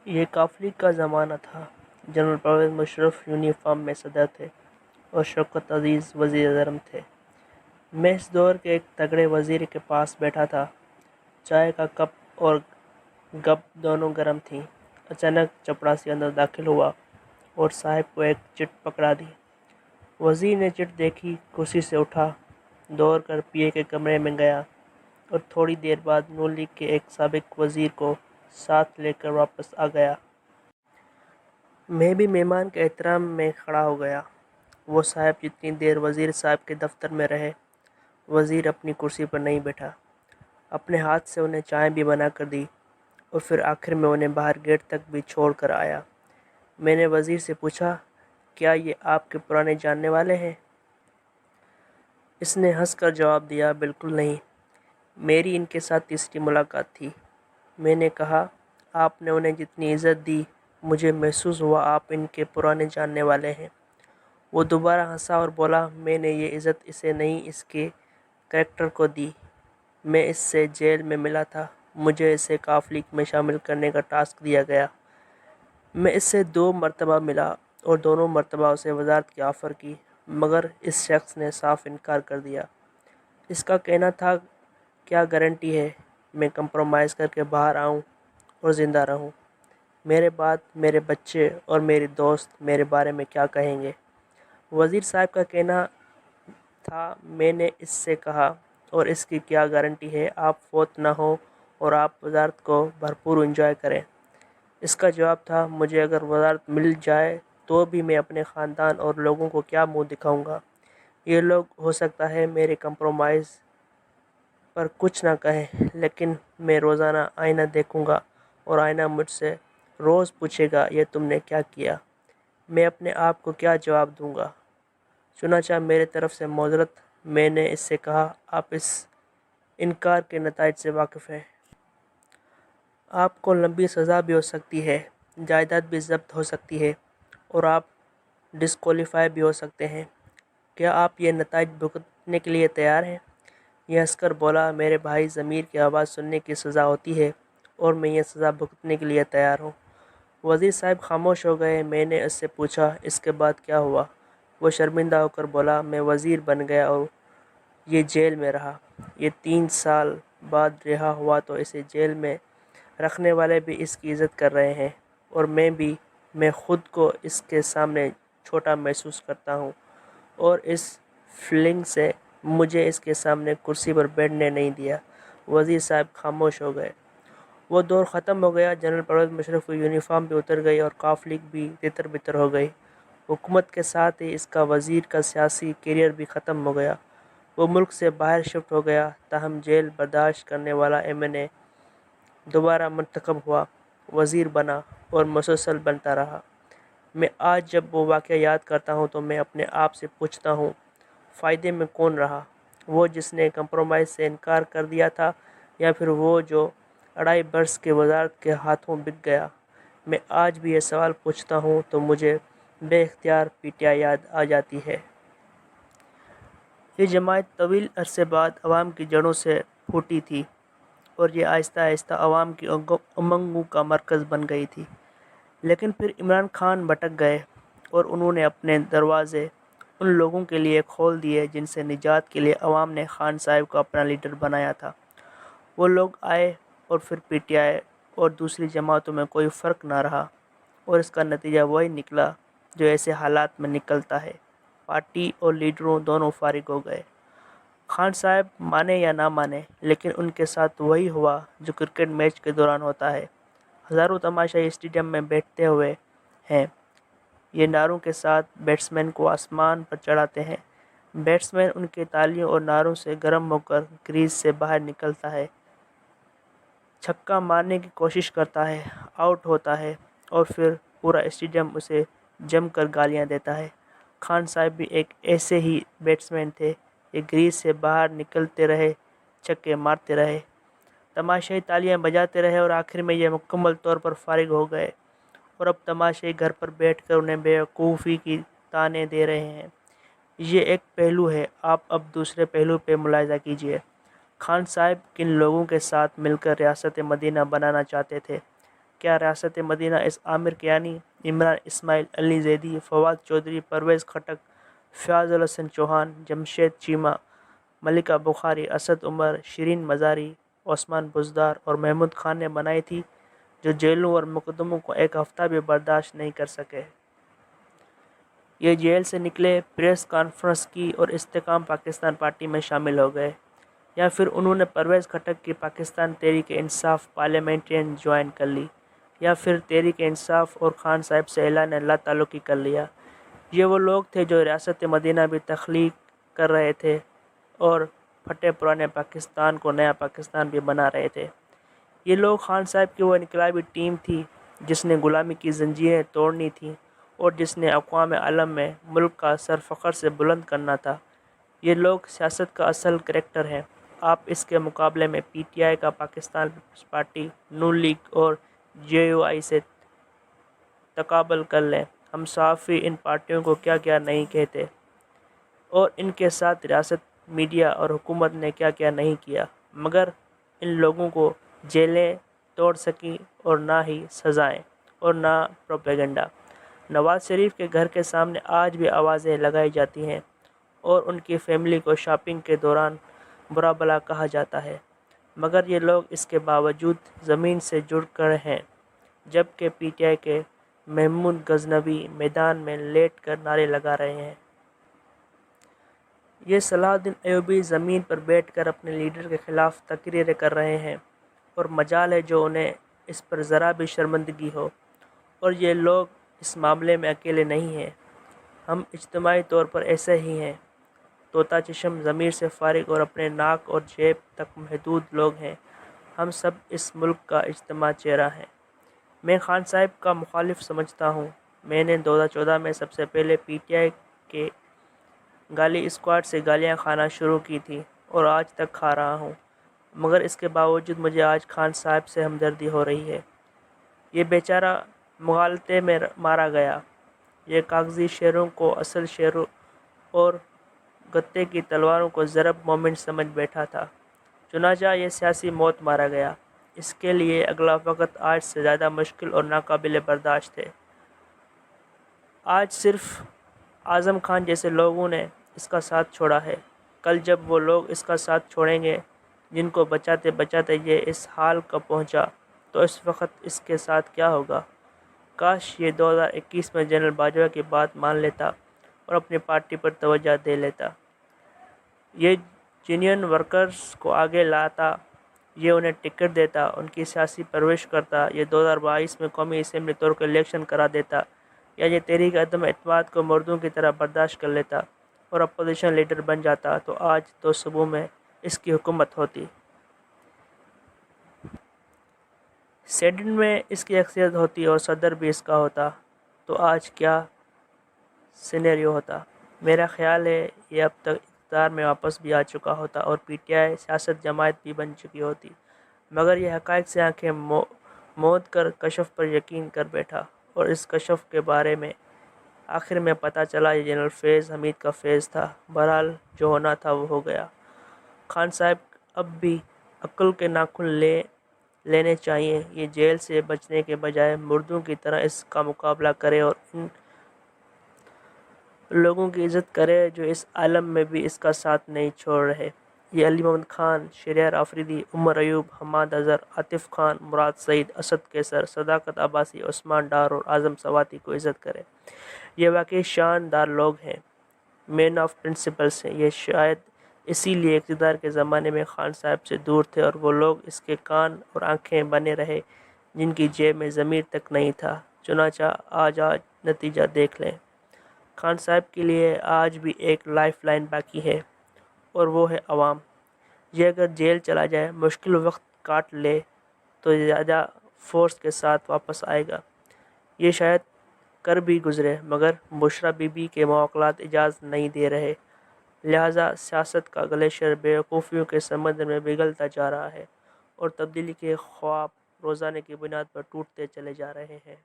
یہ قافلے کا زمانہ تھا۔ جنرل پرویز مشرف یونیفارم میں صدر تھے اور شوکت عزیز وزیر اعظم تھے۔ میں اس دور کے ایک تگڑے وزیر کے پاس بیٹھا تھا۔ چائے کا کپ اور گپ دونوں گرم تھیں۔ اچانک چپڑاسی اندر داخل ہوا اور صاحب کو ایک چٹ پکڑا دی۔ وزیر نے چٹ دیکھی، کرسی سے اٹھا، دوڑ کر پی اے کے کمرے میں گیا اور تھوڑی دیر بعد نون لیگ کے ایک سابق وزیر کو ساتھ لے کر واپس آ گیا۔ میں بھی مہمان کے احترام میں کھڑا ہو گیا۔ وہ صاحب جتنی دیر وزیر صاحب کے دفتر میں رہے، وزیر اپنی کرسی پر نہیں بیٹھا۔ اپنے ہاتھ سے انہیں چائے بھی بنا کر دی اور پھر آخر میں انہیں باہر گیٹ تک بھی چھوڑ کر آیا۔ میں نے وزیر سے پوچھا، کیا یہ آپ کے پرانے جاننے والے ہیں؟ اس نے ہنس کر جواب دیا، بالکل نہیں، میری ان کے ساتھ تیسری ملاقات تھی۔ میں نے کہا، آپ نے انہیں جتنی عزت دی، مجھے محسوس ہوا آپ ان کے پرانے جاننے والے ہیں۔ وہ دوبارہ ہنسا اور بولا، میں نے یہ عزت اسے نہیں، اس کے کریکٹر کو دی۔ میں اس سے جیل میں ملا تھا، مجھے اسے قافلے میں شامل کرنے کا ٹاسک دیا گیا۔ میں اس سے 2 مرتبہ ملا اور دونوں مرتبہ اسے وزارت کی آفر کی، مگر اس شخص نے صاف انکار کر دیا۔ اس کا کہنا تھا، کیا گارنٹی ہے میں کمپرومائز کر کے باہر آؤں اور زندہ رہوں؟ میرے بعد میرے بچے اور میرے دوست میرے بارے میں کیا کہیں گے؟ وزیر صاحب کا کہنا تھا، میں نے اس سے کہا، اور اس کی کیا گارنٹی ہے آپ فوت نہ ہوں اور آپ وزارت کو بھرپور انجوائے کریں؟ اس کا جواب تھا، مجھے اگر وزارت مل جائے تو بھی میں اپنے خاندان اور لوگوں کو کیا منہ دکھاؤں گا؟ یہ لوگ ہو سکتا ہے میرے کمپرومائز پر کچھ نہ کہیں، لیکن میں روزانہ آئینہ دیکھوں گا اور آئینہ مجھ سے روز پوچھے گا، یہ تم نے کیا کیا؟ میں اپنے آپ کو کیا جواب دوں گا؟ چنانچہ میرے طرف سے معذرت۔ میں نے اس سے کہا، آپ اس انکار کے نتائج سے واقف ہیں۔ آپ کو لمبی سزا بھی ہو سکتی ہے، جائیداد بھی ضبط ہو سکتی ہے اور آپ ڈسکوالیفائی بھی ہو سکتے ہیں۔ کیا آپ یہ نتائج بھگتنے کے لیے تیار ہیں؟ یہ ہنس کر بولا، میرے بھائی، ضمیر کی آواز سننے کی سزا ہوتی ہے اور میں یہ سزا بھگتنے کے لیے تیار ہوں۔ وزیر صاحب خاموش ہو گئے۔ میں نے اس سے پوچھا، اس کے بعد کیا ہوا؟ وہ شرمندہ ہو کر بولا، میں وزیر بن گیا اور یہ جیل میں رہا۔ یہ 3 سال بعد رہا ہوا تو اسے جیل میں رکھنے والے بھی اس کی عزت کر رہے ہیں اور میں خود کو اس کے سامنے چھوٹا محسوس کرتا ہوں اور اس فیلنگ سے مجھے اس کے سامنے کرسی پر بیٹھنے نہیں دیا۔ وزیر صاحب خاموش ہو گئے۔ وہ دور ختم ہو گیا۔ جنرل پرویز مشرف کی یونیفارم بھی اتر گئی اور قافلے بھی تتر بتر ہو گئی۔ حکومت کے ساتھ ہی اس کا وزیر کا سیاسی کیریئر بھی ختم ہو گیا۔ وہ ملک سے باہر شفٹ ہو گیا۔ تاہم جیل برداشت کرنے والا ایم این اے دوبارہ منتخب ہوا، وزیر بنا اور مسلسل بنتا رہا۔ میں آج جب وہ واقعہ یاد کرتا ہوں تو میں اپنے آپ سے پوچھتا ہوں، فائدے میں کون رہا؟ وہ جس نے کمپرومائز سے انکار کر دیا تھا یا پھر وہ جو 2.5 برس کے وزارت کے ہاتھوں بک گیا؟ میں آج بھی یہ سوال پوچھتا ہوں تو مجھے بے اختیار پی ٹی آئی یاد آ جاتی ہے۔ یہ جماعت طویل عرصے بعد عوام کی جڑوں سے پھوٹی تھی اور یہ آہستہ آہستہ عوام کی امنگوں کا مرکز بن گئی تھی۔ لیکن پھر عمران خان بھٹک گئے اور انہوں نے اپنے دروازے ان لوگوں کے لیے کھول دیے جن سے نجات کے لیے عوام نے خان صاحب کو اپنا لیڈر بنایا تھا۔ وہ لوگ آئے اور پھر پی ٹی آئی اور دوسری جماعتوں میں کوئی فرق نہ رہا اور اس کا نتیجہ وہی نکلا جو ایسے حالات میں نکلتا ہے۔ پارٹی اور لیڈروں دونوں فارغ ہو گئے۔ خان صاحب مانے یا نہ مانے، لیکن ان کے ساتھ وہی ہوا جو کرکٹ میچ کے دوران ہوتا ہے۔ ہزاروں تماشائی اسٹیڈیم میں بیٹھتے ہوئے ہیں۔ یہ نعروں کے ساتھ بیٹسمین کو آسمان پر چڑھاتے ہیں۔ بیٹسمین ان کے تالیوں اور نعروں سے گرم ہو کر کریز سے باہر نکلتا ہے، چھکا مارنے کی کوشش کرتا ہے، آؤٹ ہوتا ہے اور پھر پورا اسٹیڈیم اسے جم کر گالیاں دیتا ہے۔ خان صاحب بھی ایک ایسے ہی بیٹسمین تھے۔ یہ کریز سے باہر نکلتے رہے، چھکے مارتے رہے، تماشائی تالیاں بجاتے رہے اور آخر میں یہ مکمل طور پر فارغ ہو گئے اور اب تماشائی گھر پر بیٹھ کر انہیں بیوقوفی کی طعنیں دے رہے ہیں۔ یہ ایک پہلو ہے، آپ اب دوسرے پہلو پہ ملاحظہ کیجئے۔ خان صاحب کن لوگوں کے ساتھ مل کر ریاست مدینہ بنانا چاہتے تھے؟ کیا ریاست مدینہ اس عامر کیانی، عمران اسماعیل، علی زیدی، فواد چودھری، پرویز خٹک، فیاض الحسن چوہان، جمشید چیمہ، ملکہ بخاری، اسد عمر، شرین مزاری، عثمان بزدار اور محمود خان نے بنائی تھی، جو جیلوں اور مقدموں کو ایک ہفتہ بھی برداشت نہیں کر سکے۔ یہ جیل سے نکلے، پریس کانفرنس کی اور استحکام پاکستان پارٹی میں شامل ہو گئے، یا پھر انہوں نے پرویز خٹک کی پاکستان تحریک انصاف پارلیمنٹرین جوائن کر لی، یا پھر تحریک انصاف اور خان صاحب سے اعلان لا تعلقی کر لیا۔ یہ وہ لوگ تھے جو ریاست مدینہ بھی تخلیق کر رہے تھے اور پھٹے پرانے پاکستان کو نیا پاکستان بھی بنا رہے تھے۔ یہ لوگ خان صاحب کی وہ انقلابی ٹیم تھی جس نے غلامی کی زنجیریں توڑنی تھیں اور جس نے اقوام عالم میں ملک کا سر فخر سے بلند کرنا تھا۔ یہ لوگ سیاست کا اصل کریکٹر ہیں۔ آپ اس کے مقابلے میں پی ٹی آئی کا پاکستان پیپلز پارٹی، نون لیگ اور جے یو آئی سے تقابل کر لیں۔ ہم صحافی ان پارٹیوں کو کیا کیا نہیں کہتے، اور ان کے ساتھ ریاست، میڈیا اور حکومت نے کیا کیا نہیں کیا، مگر ان لوگوں کو جیلیں توڑ سکیں، اور نہ ہی سزائیں اور نہ پروپیگنڈا۔ نواز شریف کے گھر کے سامنے آج بھی آوازیں لگائی جاتی ہیں اور ان کی فیملی کو شاپنگ کے دوران برا بھلا کہا جاتا ہے، مگر یہ لوگ اس کے باوجود زمین سے جڑ کر ہیں، جبکہ پی ٹی آئی کے محمود غزنوی میدان میں لیٹ کر نعرے لگا رہے ہیں۔ یہ صلاح الدین ایوبی زمین پر بیٹھ کر اپنے لیڈر کے خلاف تقریریں کر رہے ہیں، اور مجال ہے جو انہیں اس پر ذرا بھی شرمندگی ہو، اور یہ لوگ اس معاملے میں اکیلے نہیں ہیں۔ ہم اجتماعی طور پر ایسے ہی ہیں، طوطا چشم، ضمیر سے فارغ اور اپنے ناک اور جیب تک محدود لوگ ہیں۔ ہم سب اس ملک کا اجتماعی چہرہ ہیں۔ میں خان صاحب کا مخالف سمجھتا ہوں۔ میں نے 2014 میں سب سے پہلے پی ٹی آئی کے گالی اسکواڈ سے گالیاں کھانا شروع کی تھی اور آج تک کھا رہا ہوں، مگر اس کے باوجود مجھے آج خان صاحب سے ہمدردی ہو رہی ہے۔ یہ بیچارہ مغالطے میں مارا گیا۔ یہ کاغذی شیروں کو اصل شیروں اور گتے کی تلواروں کو ضرب مومنٹ سمجھ بیٹھا تھا، چنانچہ یہ سیاسی موت مارا گیا۔ اس کے لیے اگلا وقت آج سے زیادہ مشکل اور ناقابل برداشت ہے۔ آج صرف اعظم خان جیسے لوگوں نے اس کا ساتھ چھوڑا ہے، کل جب وہ لوگ اس کا ساتھ چھوڑیں گے جن کو بچاتے بچاتے یہ اس حال کا پہنچا، تو اس وقت اس کے ساتھ کیا ہوگا؟ کاش یہ 2021 میں جنرل باجوہ کی بات مان لیتا اور اپنی پارٹی پر توجہ دے لیتا۔ یہ یونین ورکرز کو آگے لاتا، یہ انہیں ٹکٹ دیتا، ان کی سیاسی پرورش کرتا، یہ 2022 میں قومی اسمبلی طور کے الیکشن کرا دیتا، یا یہ تحریک عدم اعتماد کو مردوں کی طرح برداشت کر لیتا اور اپوزیشن لیڈر بن جاتا، تو آج تو صوبوں میں اس کی حکومت ہوتی، سینیٹ میں اس کی اکثریت ہوتی اور صدر بھی اس کا ہوتا، تو آج کیا سینیریو ہوتا؟ میرا خیال ہے یہ اب تک اقتدار میں واپس بھی آ چکا ہوتا اور پی ٹی آئی سیاست جماعت بھی بن چکی ہوتی، مگر یہ حقائق سے آنکھیں موند کر کشف پر یقین کر بیٹھا، اور اس کشف کے بارے میں آخر میں پتہ چلا یہ جنرل فیض حمید کا فیض تھا۔ بہرحال جو ہونا تھا وہ ہو گیا۔ خان صاحب اب بھی عقل کے ناخن لینے چاہیے۔ یہ جیل سے بچنے کے بجائے مردوں کی طرح اس کا مقابلہ کرے اور ان لوگوں کی عزت کرے جو اس عالم میں بھی اس کا ساتھ نہیں چھوڑ رہے۔ یہ علی محمد خان، شہریار آفریدی، عمر ایوب، حماد اظہر، عاطف خان، مراد سعید، اسد کیسر، صداقت عباسی، عثمان ڈار اور اعظم سواتی کو عزت کرے۔ یہ واقعی شاندار لوگ ہیں، مین آف پرنسپلز ہیں۔ یہ شاید اسی لیے اقتدار کے زمانے میں خان صاحب سے دور تھے، اور وہ لوگ اس کے کان اور آنکھیں بنے رہے جن کی جیب میں ضمیر تک نہیں تھا۔ چنانچہ آج نتیجہ دیکھ لیں۔ خان صاحب کے لیے آج بھی ایک لائف لائن باقی ہے، اور وہ ہے عوام۔ یہ اگر جیل چلا جائے، مشکل وقت کاٹ لے، تو زیادہ فورس کے ساتھ واپس آئے گا۔ یہ شاید کر بھی گزرے، مگر بشریٰ بی بی کے مواصلات اجازت نہیں دے رہے، لہٰذا سیاست کا گلیشیئر بیوقوفیوں کے سمندر میں پگھلتا جا رہا ہے، اور تبدیلی کے خواب روزانے کی بنیاد پر ٹوٹتے چلے جا رہے ہیں۔